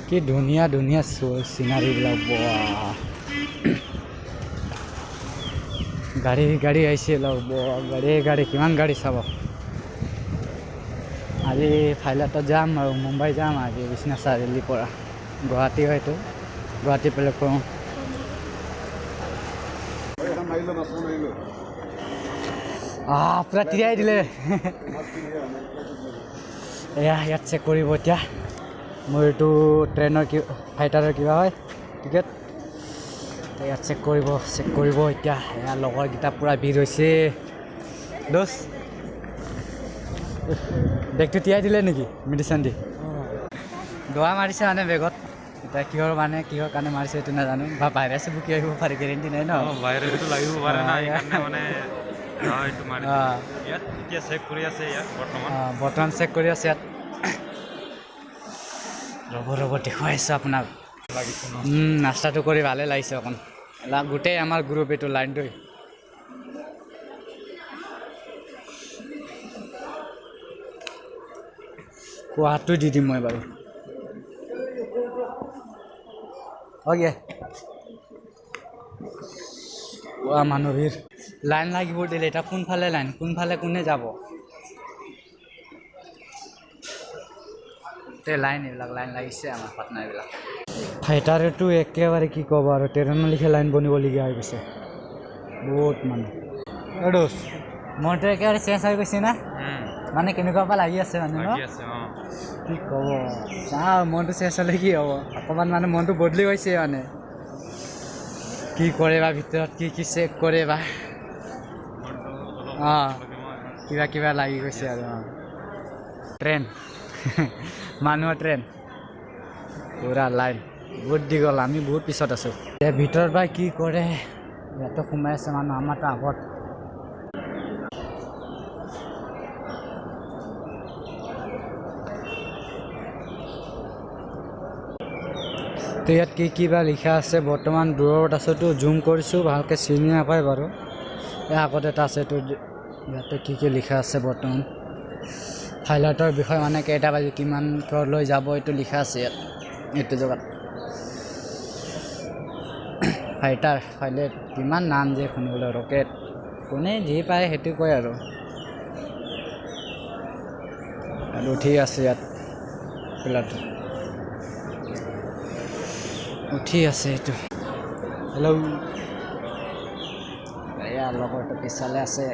কি ধুনীয়া ধুনীয়া চিনাৰীবিলাক গাড়ী আহিছে গাড়ী কিমান গাড়ী চাব আজি ফাইলাটত যাম আৰু মুম্বাই যাম আজি বিশ্বনাথ চাৰিআলিৰ পৰা গুৱাহাটী হয়তো গুৱাহাটী প্লেটফৰ্ম পুৰা তিয়াই দিলে এয়া ইয়াত চেক কৰিব এতিয়া মোৰ এইটো ট্ৰেইনৰ ফাইটাৰৰ কিবা হয় টিকেট ইয়াত চেক কৰিব এতিয়া এয়া লগৰকেইটা পূৰা ভিৰ হৈছে দোষ বেগটো তিয়াই দিলে নেকি মেডিচিন দি দোৱা মাৰিছে মানে বেগত এতিয়া কিহৰ কাৰণে মাৰিছে এইটো নাজানো বা ভাইৰাছ বুকি আহিব পাৰে গেৰেণ্টি নাই ন ভাইৰাছটো লাগিব পাৰে না এইকাৰণে মানে এইটো মাৰি ইয়াত এতিয়া চেক কৰি আছে ইয়াত বৰ্তমান চেক কৰি আছে ইয়াত ৰ'ব দেখুৱাইছোঁ আপোনাক নাস্তাটো কৰি ভালে লাগিছে অকণ গোটেই আমাৰ গ্ৰুপ এইটো লাইনটোৱে খোৱাটো দি দিম মই বাৰু অ'কে মানুহ ভিৰ লাইন লাগিব দিলে এতিয়া কোনফালে লাইন কোনে যাব এইবিলাক লাইন লাগিছে আমাৰ পাটনা এইবিলাক ফাইটাৰেতো একেবাৰে কি ক'ব আৰু ট্ৰেইনৰ লিখে লাইন বনিবলগীয়া হৈ গৈছে বহুত মানুহ মনটো একেবাৰে চেঞ্জ হৈ গৈছে না মানে কেনেকুৱা পৰা লাগি আছে মানে ন কি ক'ব চাওঁ মনটো চেঞ্জ হ'লে কি হ'ব অকণমান মানে মনটো বদলি গৈছে মানে কি কৰে বা ভিতৰত কি চেক কৰে বা কিবা লাগি গৈছে আৰু ট্ৰেইন মানুহৰ ট্ৰেইন পুৰা লাইন বহুত দীঘল আমি বহুত পিছত আছোঁ এতিয়া ভিতৰত বা কি কৰে ইয়াতো সোমাই আছে মানুহ আমাৰতো আগত তো ইয়াত কিবা লিখা আছে বৰ্তমান দূৰত আছেতো জুম কৰিছোঁ ভালকৈ চিনি নাপায় বাৰু ইয়াৰ আগত এটা আছে তো ইয়াতে কি লিখা আছে বৰ্তমান ফাইলাইটৰ বিষয়ে মানে কেইটা বাজি কিমান লৈ যাব এইটো লিখা আছে ইয়াত এইটো জেগাত ফাইলাইট কিমান নাম যে শুনিবলৈ ৰকেট কোনে যি পায় সেইটো কয় আৰু উঠি আছে ইয়াত প্লেটত উঠি আছে এইটো হেল্ল' এয়া লগৰটো পিছফালে আছে